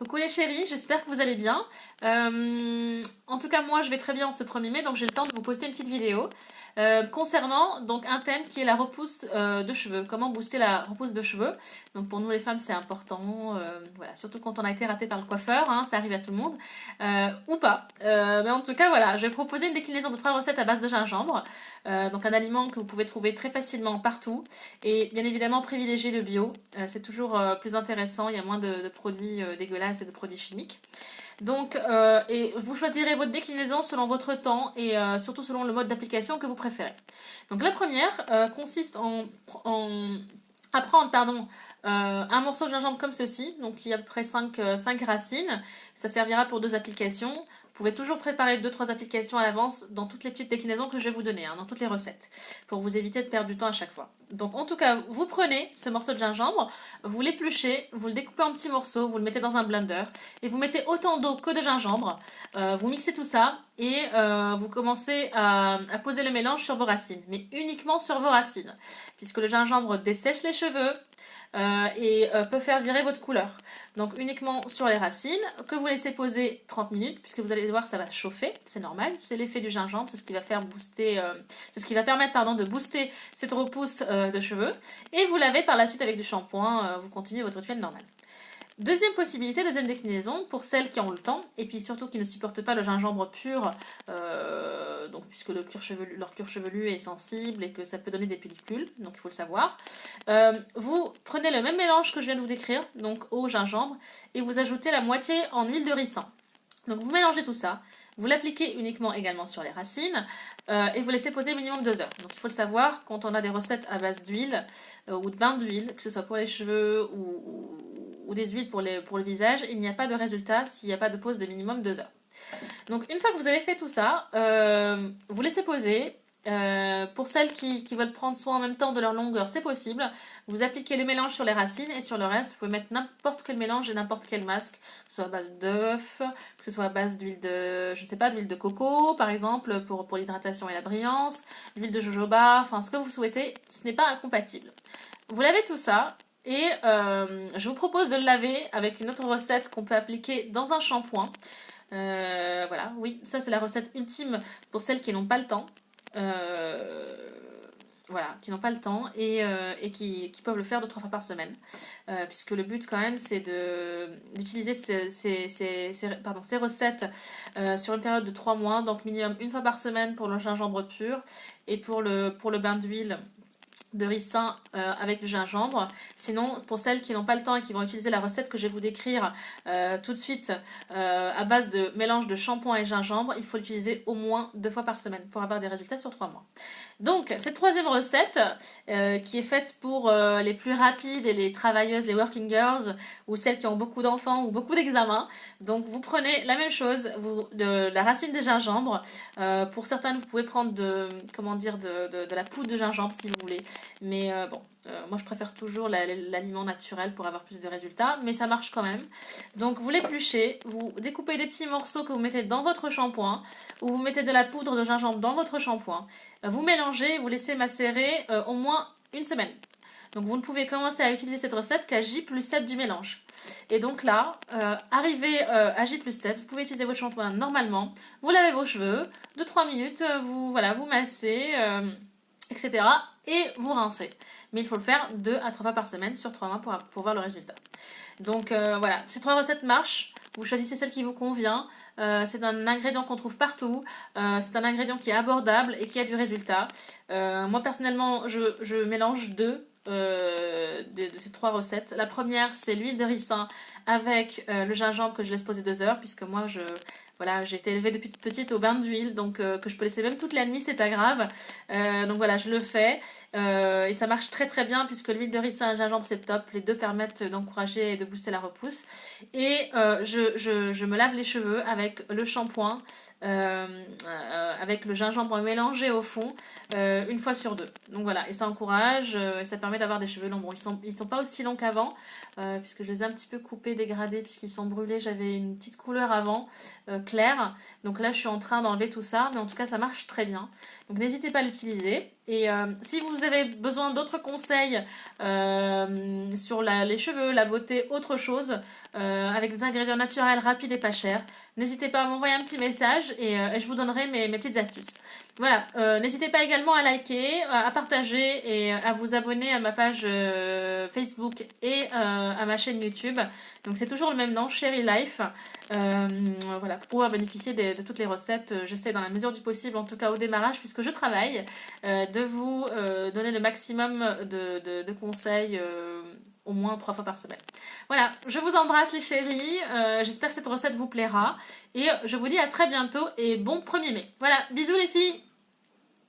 Coucou les chéris, j'espère que vous allez bien. En tout cas, moi je vais très bien en ce 1er mai, donc j'ai le temps de vous poster une petite vidéo concernant donc un thème qui est la repousse de cheveux. Comment booster la repousse de cheveux. Donc pour nous les femmes c'est important, voilà, surtout quand on a été raté par le coiffeur, hein, ça arrive à tout le monde, ou pas. Mais en tout cas voilà, je vais proposer une déclinaison de 3 recettes à base de gingembre, donc un aliment que vous pouvez trouver très facilement partout, et bien évidemment privilégier le bio, c'est toujours plus intéressant, il y a moins de produits dégueulasses et de produits chimiques. Donc, et vous choisirez votre déclinaison selon votre temps et surtout selon le mode d'application que vous préférez. Donc la première consiste à prendre un morceau de gingembre comme ceci, donc il y a à peu près 5 racines, ça servira pour 2 applications. Vous pouvez toujours préparer 2-3 applications à l'avance dans toutes les petites déclinaisons que je vais vous donner, hein, dans toutes les recettes, pour vous éviter de perdre du temps à chaque fois. Donc en tout cas, vous prenez ce morceau de gingembre, vous l'épluchez, vous le découpez en petits morceaux, vous le mettez dans un blender, et vous mettez autant d'eau que de gingembre, vous mixez tout ça, et vous commencez à poser le mélange sur vos racines, mais uniquement sur vos racines, puisque le gingembre dessèche les cheveux, et peut faire virer votre couleur. Donc uniquement sur les racines, que vous laissez poser 30 minutes, puisque vous allez voir ça va chauffer, c'est normal, c'est l'effet du gingembre, c'est ce qui va faire booster, c'est ce qui va permettre de booster cette repousse de cheveux, et vous lavez par la suite avec du shampoing, vous continuez votre rituel normal. Deuxième possibilité, deuxième déclinaison, pour celles qui ont le temps, et puis surtout qui ne supportent pas le gingembre pur, donc puisque leur cuir chevelu est sensible et que ça peut donner des pellicules, donc il faut le savoir. Vous prenez le même mélange que je viens de vous décrire, donc eau, gingembre, et vous ajoutez la moitié en huile de ricin. Donc vous mélangez tout ça, vous l'appliquez uniquement également sur les racines, et vous laissez poser minimum 2 heures. Donc il faut le savoir, quand on a des recettes à base d'huile, ou de bain d'huile, que ce soit pour les cheveux ou des huiles pour le visage, il n'y a pas de résultat s'il n'y a pas de pause de minimum 2 heures. Donc une fois que vous avez fait tout ça, vous laissez poser. Pour celles qui veulent prendre soin en même temps de leur longueur, c'est possible. Vous appliquez le mélange sur les racines et sur le reste, vous pouvez mettre n'importe quel mélange et n'importe quel masque, que ce soit à base d'œuf, que ce soit à base d'huile d'huile de coco, par exemple, pour l'hydratation et la brillance, d'huile de jojoba, enfin ce que vous souhaitez, ce n'est pas incompatible. Vous lavez tout ça. Et je vous propose de le laver avec une autre recette qu'on peut appliquer dans un shampoing. Voilà, oui, ça c'est la recette ultime pour celles qui n'ont pas le temps. Voilà, qui n'ont pas le temps et qui peuvent le faire 2-3 fois par semaine. Puisque le but quand même c'est d'utiliser ces recettes sur une période de 3 mois, donc minimum 1 fois par semaine pour le gingembre pur et pour le bain d'huile de ricin avec du gingembre. Sinon, pour celles qui n'ont pas le temps et qui vont utiliser la recette que je vais vous décrire tout de suite à base de mélange de shampoing et gingembre, il faut l'utiliser au moins 2 fois par semaine pour avoir des résultats sur 3 mois. Donc, cette troisième recette qui est faite pour les plus rapides et les travailleuses, les working girls ou celles qui ont beaucoup d'enfants ou beaucoup d'examens. Donc, vous prenez la même chose, de la racine de gingembre. Pour certaines, vous pouvez prendre de la poudre de gingembre si vous voulez. Mais moi je préfère toujours l'aliment naturel pour avoir plus de résultats, mais ça marche quand même. Donc vous l'épluchez, vous découpez des petits morceaux que vous mettez dans votre shampoing, ou vous mettez de la poudre de gingembre dans votre shampoing. Vous mélangez, vous laissez macérer au moins 1 semaine. Donc vous ne pouvez commencer à utiliser cette recette qu'à J+7 du mélange. Et donc là, arrivé à J+7, vous pouvez utiliser votre shampoing normalement, vous lavez vos cheveux, 2-3 minutes, vous massez, etc. et vous rincez. Mais il faut le faire 2 à 3 fois par semaine sur 3 mois pour voir le résultat. Donc voilà, ces 3 recettes marchent. Vous choisissez celle qui vous convient. C'est un ingrédient qu'on trouve partout. C'est un ingrédient qui est abordable et qui a du résultat. Moi personnellement, je mélange 2 de ces 3 recettes. La première, c'est l'huile de ricin avec le gingembre que je laisse poser 2 heures, puisque moi j'ai été élevée depuis toute petite au bain d'huile, donc que je peux laisser même toute la nuit, c'est pas grave. Donc voilà, je le fais et ça marche très très bien puisque l'huile de ricin et le gingembre c'est top. Les deux permettent d'encourager et de booster la repousse. Et je me lave les cheveux avec le shampoing, avec le gingembre mélangé au fond, 1 fois sur 2. Donc voilà, et ça encourage et ça permet d'avoir des cheveux longs. Bon, ils sont pas aussi longs qu'avant puisque je les ai un petit peu coupés, dégradés puisqu'ils sont brûlés. J'avais une petite couleur avant. Clair. Donc là, je suis en train d'enlever tout ça, mais en tout cas, ça marche très bien. Donc n'hésitez pas à l'utiliser. Et si vous avez besoin d'autres conseils sur les cheveux, la beauté, autre chose, avec des ingrédients naturels, rapides et pas chers, n'hésitez pas à m'envoyer un petit message et je vous donnerai mes petites astuces. Voilà, n'hésitez pas également à liker, à partager et à vous abonner à ma page Facebook et à ma chaîne YouTube. Donc c'est toujours le même nom, Cherry Life. Voilà, pour pouvoir bénéficier de toutes les recettes, j'essaie dans la mesure du possible, en tout cas au démarrage, puisque je travaille, de vous donner le maximum de conseils au moins 3 fois par semaine. Voilà, je vous embrasse les chéris, j'espère que cette recette vous plaira et je vous dis à très bientôt et bon 1er mai. Voilà, bisous les filles!